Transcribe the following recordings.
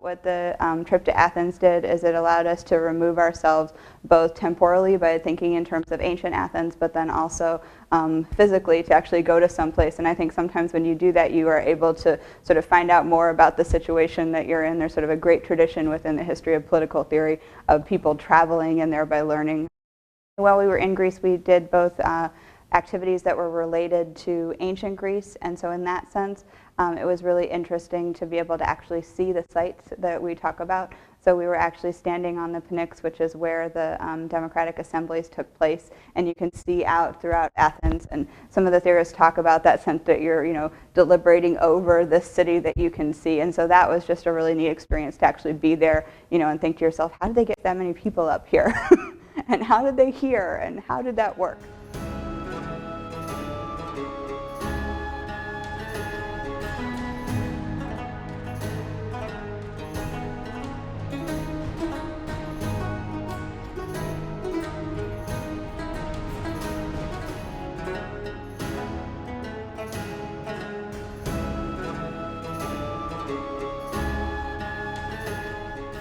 What the trip to Athens did is it allowed us to remove ourselves both temporally by thinking in terms of ancient Athens, but then also physically to actually go to someplace. And I think sometimes when you do that, you are able to sort of find out more about the situation that you're in. There's sort of a great tradition within the history of political theory of people traveling and thereby learning. While we were in Greece, we did both activities that were related to ancient Greece, and so in that sense, it was really interesting to be able to actually see the sites that we talk about. So we were actually standing on the Pnyx, which is where the democratic assemblies took place, and you can see out throughout Athens. And some of the theorists talk about that sense that you're, deliberating over this city that you can see. And so that was just a really neat experience to actually be there, and think to yourself, how did they get that many people up here? And how did they hear? And how did that work?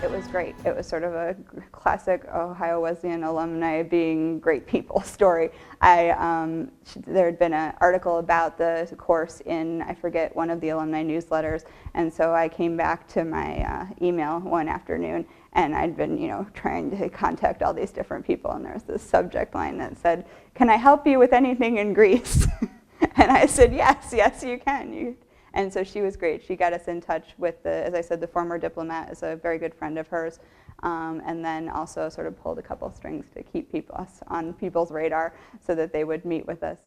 It was great. It was sort of a classic Ohio Wesleyan alumni being great people story. There had been an article about the course in, I forget, one of the alumni newsletters, and so I came back to my email one afternoon, and I'd been, trying to contact all these different people, and there was this subject line that said, "Can I help you with anything in Greece?" And I said, yes, you can. And so she was great. She got us in touch with as I said, the former diplomat is a very good friend of hers, and then also sort of pulled a couple strings to keep us on people's radar so that they would meet with us.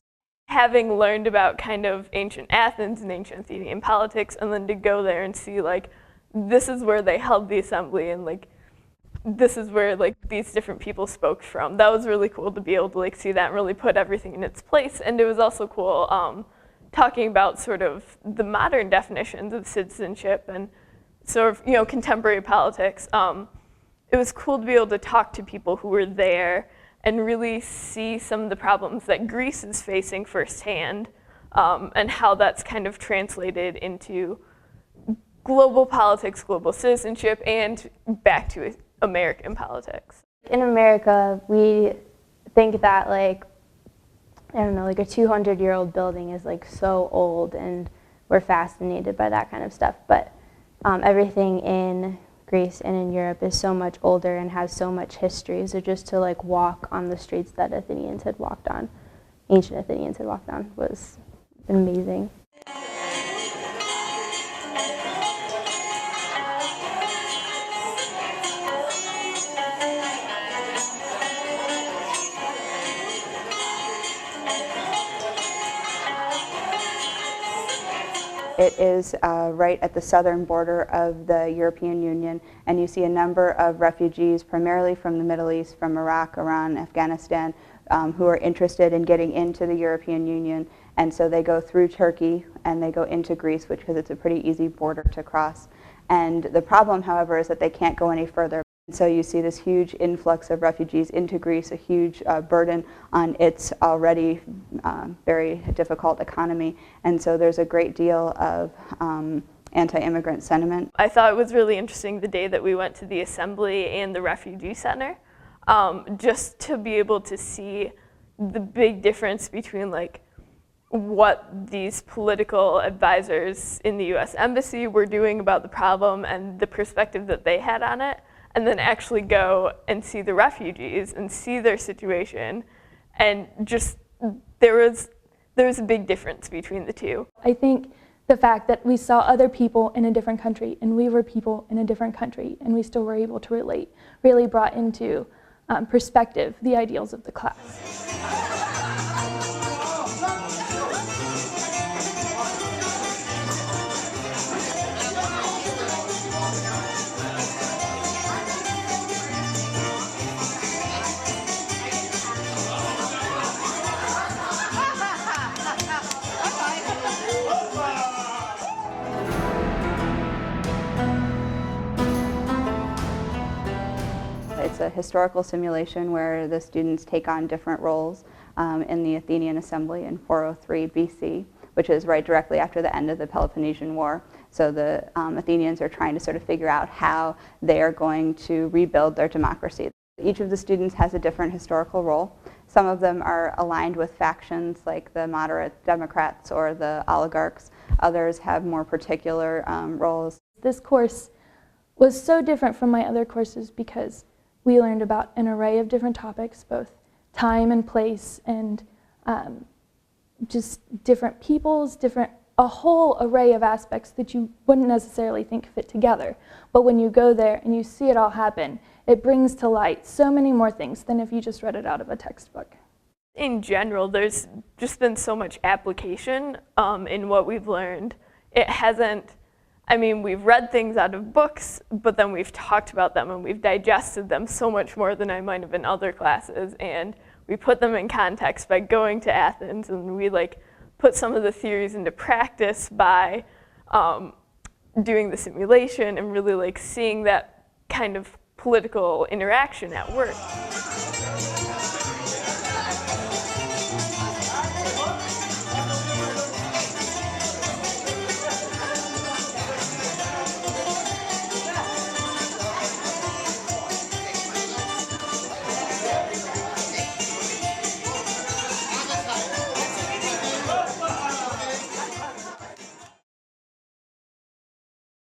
Having learned about kind of ancient Athens and ancient Athenian politics, and then to go there and see this is where they held the assembly, and this is where these different people spoke from. That was really cool to be able to see that and really put everything in its place. And it was also cool talking about sort of the modern definitions of citizenship and sort of, contemporary politics. It was cool to be able to talk to people who were there and really see some of the problems that Greece is facing firsthand, and how that's kind of translated into global politics, global citizenship, and back to American politics. In America, we think that a 200-year-old building is so old, and we're fascinated by that kind of stuff. But everything in Greece and in Europe is so much older and has so much history. So just to walk on the streets that Athenians had walked on, ancient Athenians had walked on, was amazing. It is right at the southern border of the European Union, and you see a number of refugees, primarily from the Middle East, from Iraq, Iran, Afghanistan, who are interested in getting into the European Union. And so they go through Turkey and they go into Greece, because it's a pretty easy border to cross. And the problem, however, is that they can't go any further. So you see this huge influx of refugees into Greece, a huge burden on its already very difficult economy. And so there's a great deal of anti-immigrant sentiment. I thought it was really interesting the day that we went to the assembly and the refugee center, just to be able to see the big difference between what these political advisors in the US Embassy were doing about the problem and the perspective that they had on it, and then actually go and see the refugees and see their situation. And just, there was a big difference between the two. I think the fact that we saw other people in a different country and we were people in a different country and we still were able to relate really brought into perspective the ideals of the class. It's a historical simulation where the students take on different roles in the Athenian assembly in 403 BC, which is right directly after the end of the Peloponnesian War. So the Athenians are trying to sort of figure out how they are going to rebuild their democracy. Each of the students has a different historical role. Some of them are aligned with factions like the moderate Democrats or the oligarchs. Others have more particular roles. This course was so different from my other courses because we learned about an array of different topics, both time and place, and just different peoples, a whole array of aspects that you wouldn't necessarily think fit together. But when you go there and you see it all happen, it brings to light so many more things than if you just read it out of a textbook. In general, there's just been so much application in what we've learned. It hasn't, I mean, we've read things out of books, but then we've talked about them and we've digested them so much more than I might have in other classes. And we put them in context by going to Athens, and we put some of the theories into practice by doing the simulation and really seeing that kind of political interaction at work.